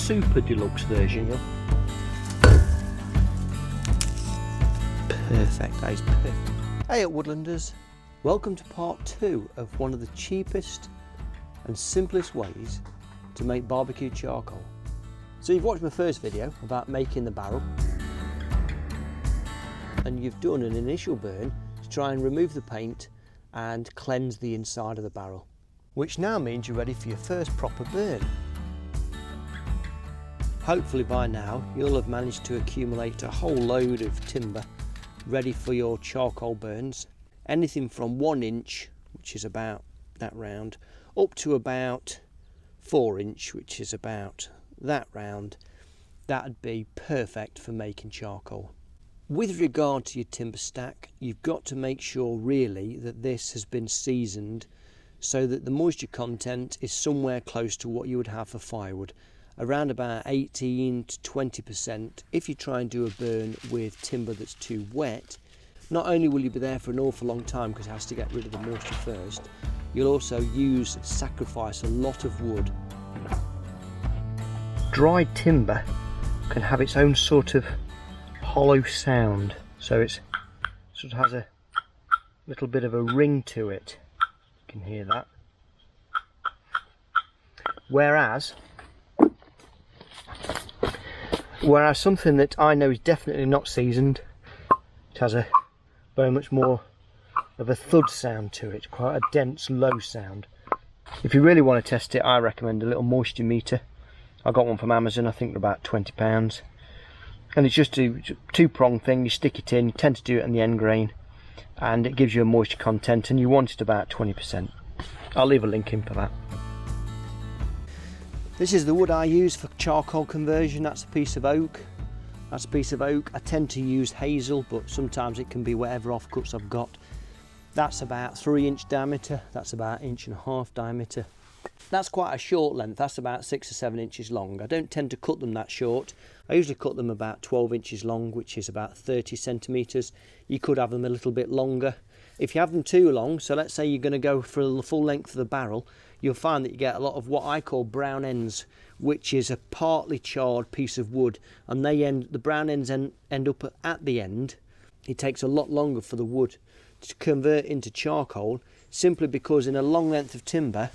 super deluxe version. Perfect, that is perfect. Hey at Woodlanders, welcome to part 2 of one of the cheapest and simplest ways to make barbecue charcoal. So you've watched my first video about making the barrel, and you've done an initial burn to try and remove the paint and cleanse the inside of the barrel, which now means you're ready for your first proper burn. Hopefully by now you'll have managed to accumulate a whole load of timber ready for your charcoal burns. Anything from 1 inch, which is about that round, up to about 4 inch, which is about that round. That'd be perfect for making charcoal. With regard to your timber stack, you've got to make sure really that this has been seasoned so that the moisture content is somewhere close to what you would have for firewood, around about 18 to 20%. If you try and do a burn with timber that's too wet, not only will you be there for an awful long time because it has to get rid of the moisture first, you'll also sacrifice a lot of wood. Dried timber can have its own sort of hollow sound, so it sort of has a little bit of a ring to it. You can hear that. Whereas something that I know is definitely not seasoned, it has a very much more of a thud sound to it, quite a dense low sound. If you really want to test it, I recommend a little moisture meter. I got one from Amazon, I think they're about £20. And it's just a 2-prong thing. You stick it in, you tend to do it in the end grain, and it gives you a moisture content, and you want it about 20%. I'll leave a link in for that. This is the wood I use for charcoal conversion. That's a piece of oak. That's a piece of oak. I tend to use hazel, but sometimes it can be whatever offcuts I've got. That's about 3-inch diameter. That's about 1.5 inch diameter. That's quite a short length. That's about 6 or 7 inches long. I don't tend to cut them that short. I usually cut them about 12 inches long, which is about 30 centimetres. You could have them a little bit longer. If you have them too long, so let's say you're going to go for the full length of the barrel, you'll find that you get a lot of what I call brown ends, which is a partly charred piece of wood, and the brown ends end up at the end. It takes a lot longer for the wood to convert into charcoal, simply because in a long length of timber,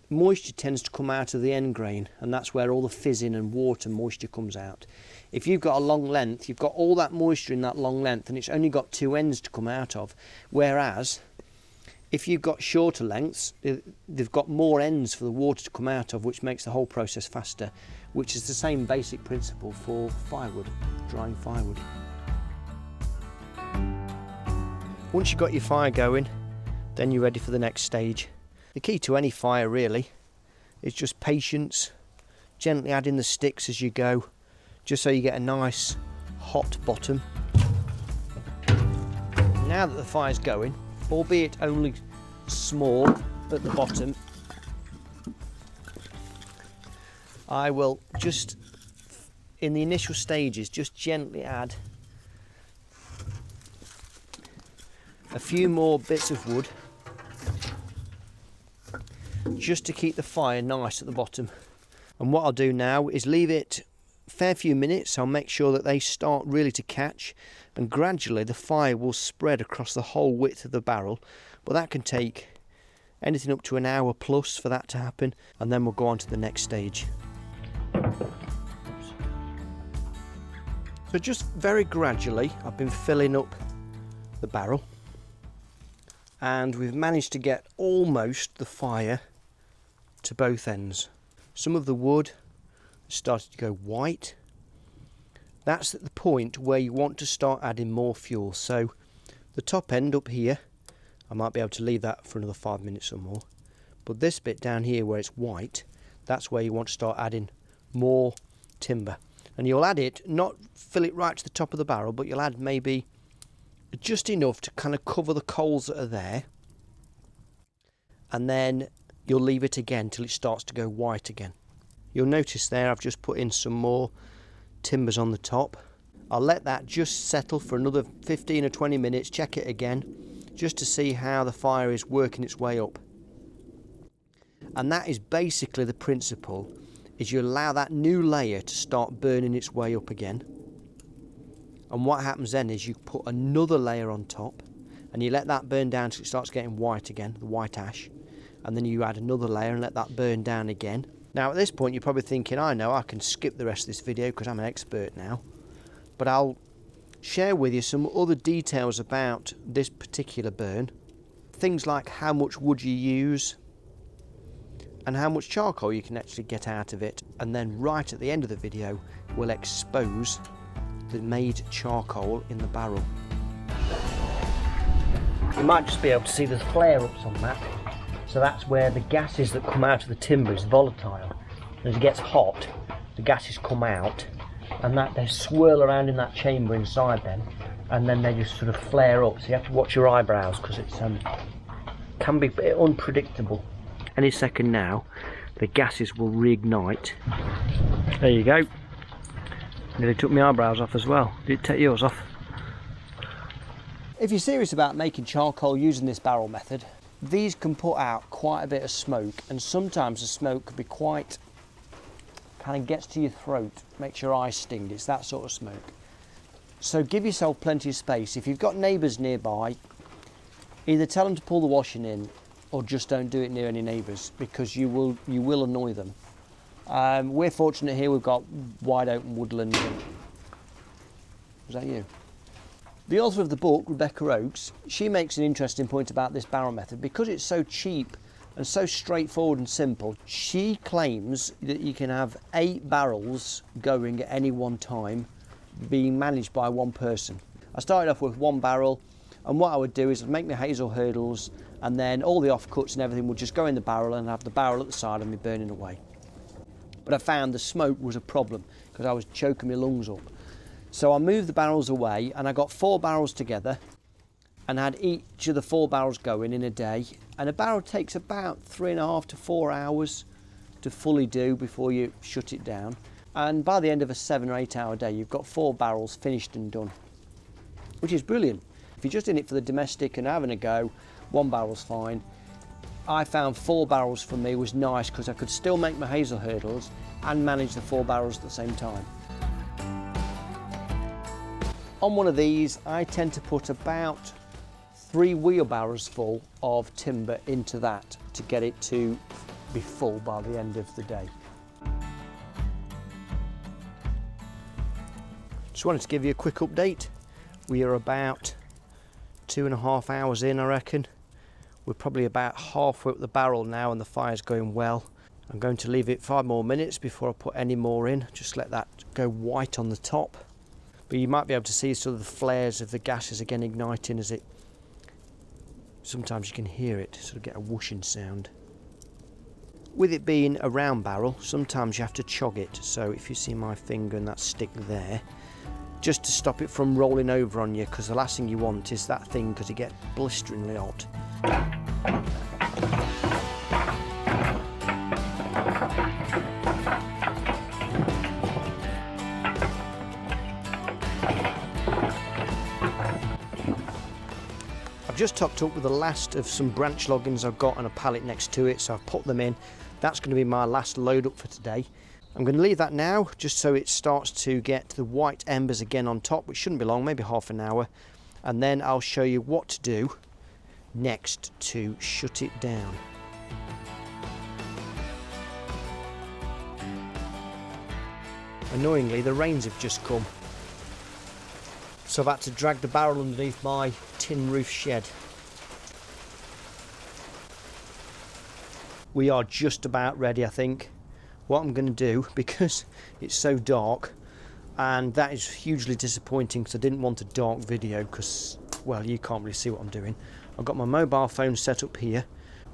moisture tends to come out of the end grain, and that's where all the fizzing and water moisture comes out. If you've got a long length, you've got all that moisture in that long length, and it's only got 2 ends to come out of. Whereas if you've got shorter lengths, they've got more ends for the water to come out of, which makes the whole process faster, which is the same basic principle for firewood, drying firewood. Once you've got your fire going, then you're ready for the next stage. The key to any fire really is just patience, gently adding the sticks as you go, just so you get a nice hot bottom. Now that the fire's going, albeit only small at the bottom, I will just, in the initial stages, just gently add a few more bits of wood, just to keep the fire nice at the bottom. And what I'll do now is leave it a fair few minutes. I'll make sure that they start really to catch, and gradually the fire will spread across the whole width of the barrel, but that can take anything up to an hour plus for that to happen, and then we'll go on to the next stage. So just very gradually I've been filling up the barrel, and we've managed to get almost the fire to both ends. Some of the wood started to go white. That's at the point where you want to start adding more fuel. So the top end up here, I might be able to leave that for another 5 minutes or more, but this bit down here where it's white, that's where you want to start adding more timber. And you'll add it, not fill it right to the top of the barrel, but you'll add maybe just enough to kind of cover the coals that are there, and then you'll leave it again till it starts to go white again. You'll notice there I've just put in some more timbers on the top. I'll let that just settle for another 15 or 20 minutes, check it again, just to see how the fire is working its way up. And that is basically the principle. is you allow that new layer to start burning its way up again. And what happens then is you put another layer on top and you let that burn down till it starts getting white again, the white ash. And then you add another layer and let that burn down again. Now at this point you're probably thinking, I know, I can skip the rest of this video because I'm an expert now. But I'll share with you some other details about this particular burn. Things like how much wood you use and how much charcoal you can actually get out of it. And then right at the end of the video we'll expose the made charcoal in the barrel. You might just be able to see there's flare-ups on that. So that's where the gases that come out of the timber is volatile. As it gets hot, the gases come out and that they swirl around in that chamber inside then, and then they just sort of flare up. So you have to watch your eyebrows because it's can be a bit unpredictable. Any second now, the gases will reignite. There you go. Nearly took my eyebrows off as well. Did it take yours off? If you're serious about making charcoal using this barrel method, these can put out quite a bit of smoke, and sometimes the smoke can be quite, kind of gets to your throat, makes your eyes sting. It's that sort of smoke. So give yourself plenty of space. If you've got neighbours nearby, either tell them to pull the washing in or just don't do it near any neighbours, because you will annoy them. We're fortunate here, we've got wide open woodland. Was that you? The author of the book, Rebecca Oakes, she makes an interesting point about this barrel method. Because it's so cheap and so straightforward and simple, she claims that you can have 8 barrels going at any one time, being managed by one person. I started off with 1 barrel, and what I would do is I'd make my hazel hurdles, and then all the offcuts and everything would just go in the barrel and have the barrel at the side of me burning away. But I found the smoke was a problem because I was choking my lungs up. So I moved the barrels away and I got 4 barrels together and had each of the 4 barrels going in a day. And a barrel takes about 3.5 to 4 hours to fully do before you shut it down. And by the end of a 7 or 8 hour day, you've got 4 barrels finished and done, which is brilliant. If you're just in it for the domestic and having a go, 1 barrel's fine. I found 4 barrels for me was nice because I could still make my hazel hurdles and manage the 4 barrels at the same time. On one of these, I tend to put about 3 wheelbarrows full of timber into that to get it to be full by the end of the day. Just wanted to give you a quick update. We are about 2.5 hours in, I reckon. We're probably about halfway up the barrel now and the fire's going well. I'm going to leave it 5 more minutes before I put any more in. Just let that go white on the top. But you might be able to see sort of the flares of the gases again igniting as it, sometimes you can hear it, sort of get a whooshing sound. With it being a round barrel, sometimes you have to chog it. So if you see my finger and that stick there, just to stop it from rolling over on you, because the last thing you want is that thing, because it gets blisteringly hot. I've just topped up with the last of some branch loggings I've got on a pallet next to it, so I've put them in. That's going to be my last load up for today. I'm going to leave that now just so it starts to get the white embers again on top, which shouldn't be long, maybe half an hour, and then I'll show you what to do next to shut it down. Annoyingly, the rains have just come, so I've had to drag the barrel underneath my tin roof shed. We are just about ready, I think. What I'm going to do, because it's so dark, and that is hugely disappointing because I didn't want a dark video because, well, you can't really see what I'm doing. I've got my mobile phone set up here,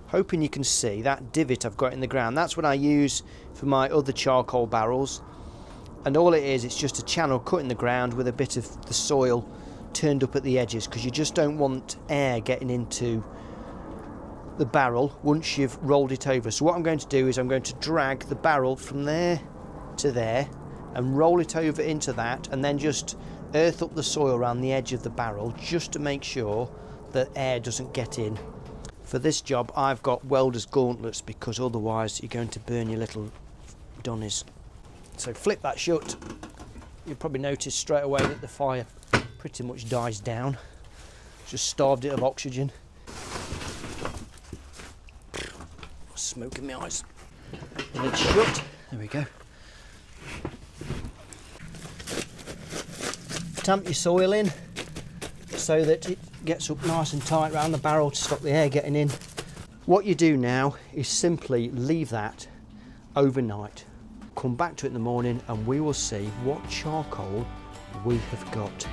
hoping you can see that divot I've got in the ground. That's what I use for my other charcoal barrels, and all it is, it's just a channel cut in the ground with a bit of the soil turned up at the edges, because you just don't want air getting into the barrel once you've rolled it over. So what I'm going to do is I'm going to drag the barrel from there to there and roll it over into that, and then just earth up the soil around the edge of the barrel just to make sure that air doesn't get in. For this job I've got welder's gauntlets because otherwise you're going to burn your little done is, so flip that shut. You'll probably notice straight away that the fire pretty much dies down. Just starved it of oxygen. Smoke in my eyes. Lid shut. There we go. Tamp your soil in so that it gets up nice and tight around the barrel to stop the air getting in. What you do now is simply leave that overnight. Come back to it in the morning and we will see what charcoal we have got.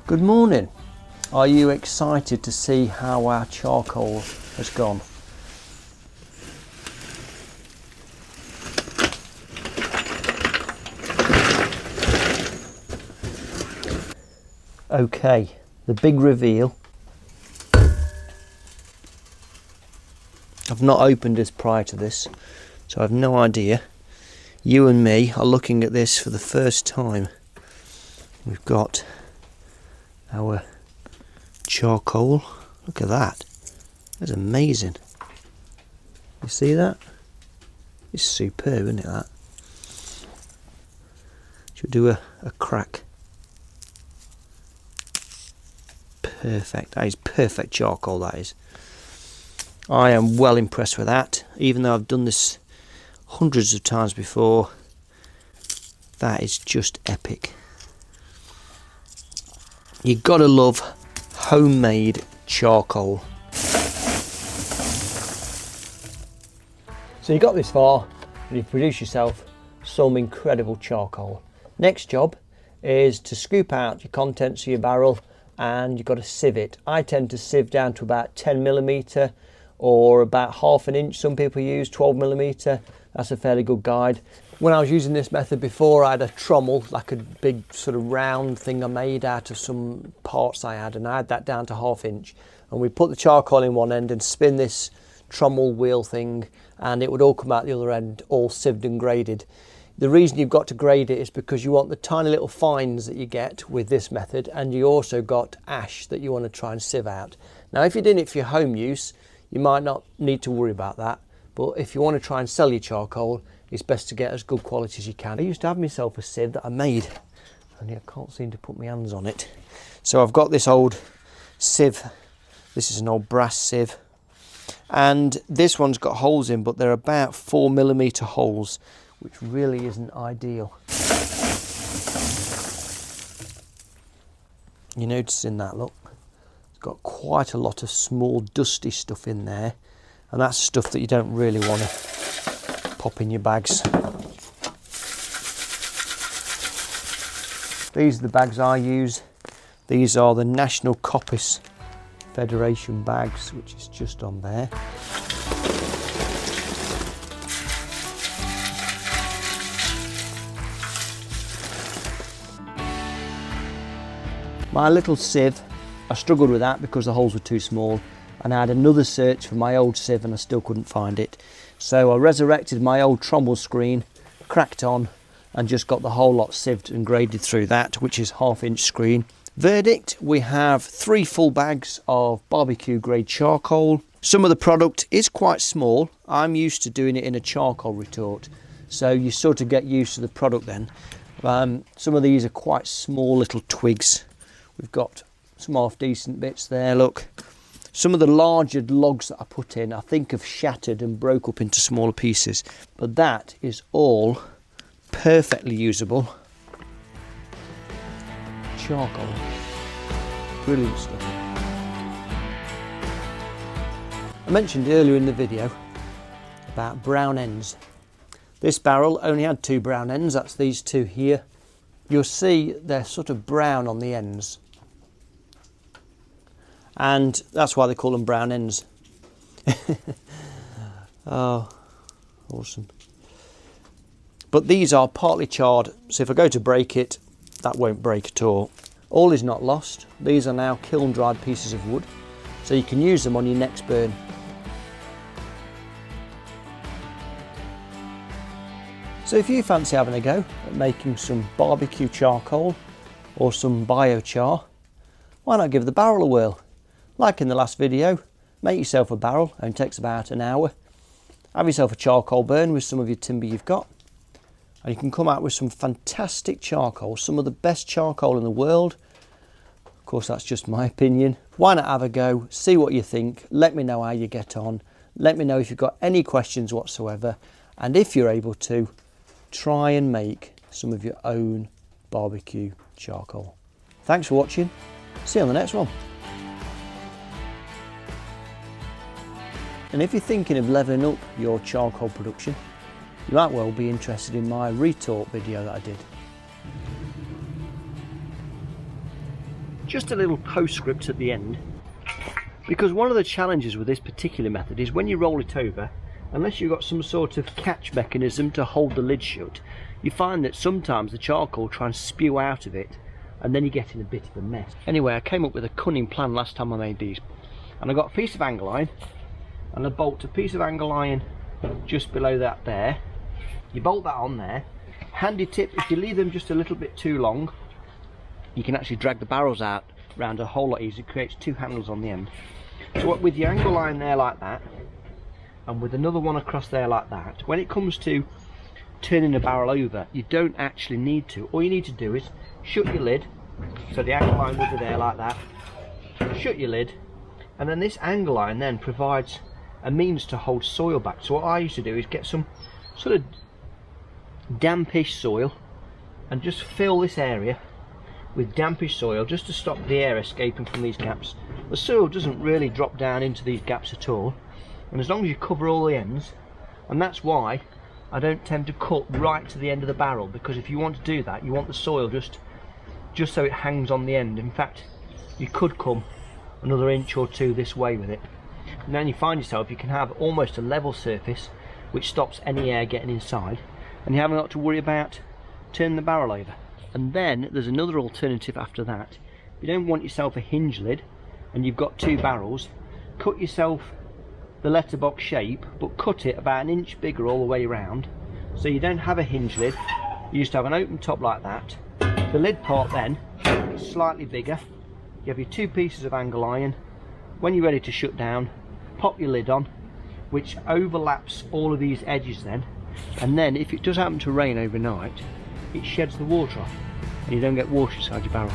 Good morning. Are you excited to see how our charcoal has gone? Okay, the big reveal. I've not opened this prior to this, so I have no idea. You and me are looking at this for the first time. We've got our charcoal. Look at that. That's amazing. You see that? It's superb, isn't it, that? Should we do a crack? Perfect. That is perfect charcoal, that is. I am well impressed with that. Even though I've done this hundreds of times before, that is just epic. You've got to love homemade charcoal. So you got this far and you've produced yourself some incredible charcoal. Next job is to scoop out your contents of your barrel, and you've got to sieve it. I tend to sieve down to about 10mm or about ½ an inch. Some people use 12mm. That's a fairly good guide. When I was using this method before, I had a trommel, like a big sort of round thing I made out of some parts I had, and I had that down to ½ inch. And we put the charcoal in one end and spin this trommel wheel thing, and it would all come out the other end, all sieved and graded. The reason you've got to grade it is because you want the tiny little fines that you get with this method, and you also got ash that you want to try and sieve out. Now, if you're doing it for your home use, you might not need to worry about that, but if you want to try and sell your charcoal, it's best to get as good quality as you can. I used to have myself a sieve that I made, only I can't seem to put my hands on it. So I've got this old sieve. This is an old brass sieve, and this one's got holes in, but they're about 4mm holes, which really isn't ideal. You're noticing that, look? It's got quite a lot of small dusty stuff in there, and that's stuff that you don't really want to pop in your bags. These are the bags I use. These are the National Coppice Federation bags, which is just on there. My little sieve, I struggled with that because the holes were too small, and I had another search for my old sieve and I still couldn't find it. So I resurrected my old trommel screen, cracked on, and just got the whole lot sieved and graded through that, which is ½ inch screen. Verdict, we have 3 full bags of barbecue grade charcoal. Some of the product is quite small. I'm used to doing it in a charcoal retort, so you sort of get used to the product then. Some of these are quite small little twigs. We've got some half decent bits there, look. Some of the larger logs that I put in, I think have shattered and broke up into smaller pieces. But that is all perfectly usable charcoal. Brilliant stuff. I mentioned earlier in the video about brown ends. This barrel only had 2 brown ends, that's these 2 here. You'll see they're sort of brown on the ends, and that's why they call them brown ends. Oh, awesome. But these are partly charred, so if I go to break it, that won't break at all. All is not lost. These are now kiln dried pieces of wood, so you can use them on your next burn. So if you fancy having a go at making some barbecue charcoal or some biochar, why not give the barrel a whirl? Like in the last video, make yourself a barrel, and it takes about an hour. Have yourself a charcoal burn with some of your timber you've got, and you can come out with some fantastic charcoal, some of the best charcoal in the world. Of course, that's just my opinion. Why not have a go, see what you think, let me know how you get on, let me know if you've got any questions whatsoever, and if you're able to, try and make some of your own barbecue charcoal. Thanks for watching, see you on the next one. And if you're thinking of levelling up your charcoal production, you might well be interested in my retort video that I did. Just a little postscript at the end, because one of the challenges with this particular method is when you roll it over, unless you've got some sort of catch mechanism to hold the lid shut, you find that sometimes the charcoal tries to spew out of it, and then you get in a bit of a mess. Anyway, I came up with a cunning plan last time I made these, and I got a piece of angle iron, and I bolt a piece of angle iron just below that there. You bolt that on there. Handy tip, if you leave them just a little bit too long, you can actually drag the barrels out round a whole lot easier. It creates two handles on the end. So what, with your angle line there like that, and with another one across there like that, when it comes to turning a barrel over, you don't actually need to. All you need to do is shut your lid, so the angle line will be there like that. Shut your lid, and then this angle line then provides a means to hold soil back. So what I used to do is get some sort of dampish soil and just fill this area with dampish soil just to stop the air escaping from these gaps. The soil doesn't really drop down into these gaps at all, and as long as you cover all the ends, and that's why I don't tend to cut right to the end of the barrel, because if you want to do that, you want the soil just so it hangs on the end. In fact, you could come another inch or two this way with it, and then you find yourself, you can have almost a level surface which stops any air getting inside, and you haven't got to worry about turning the barrel over. And then there's another alternative after that. If you don't want yourself a hinge lid and you've got two barrels, cut yourself the letterbox shape, but cut it about an inch bigger all the way around, so you don't have a hinge lid. You used to have an open top like that. The lid part then is slightly bigger. You have your two pieces of angle iron. When you're ready to shut down, pop your lid on, which overlaps all of these edges then, and then if it does happen to rain overnight, it sheds the water off and you don't get water inside your barrel.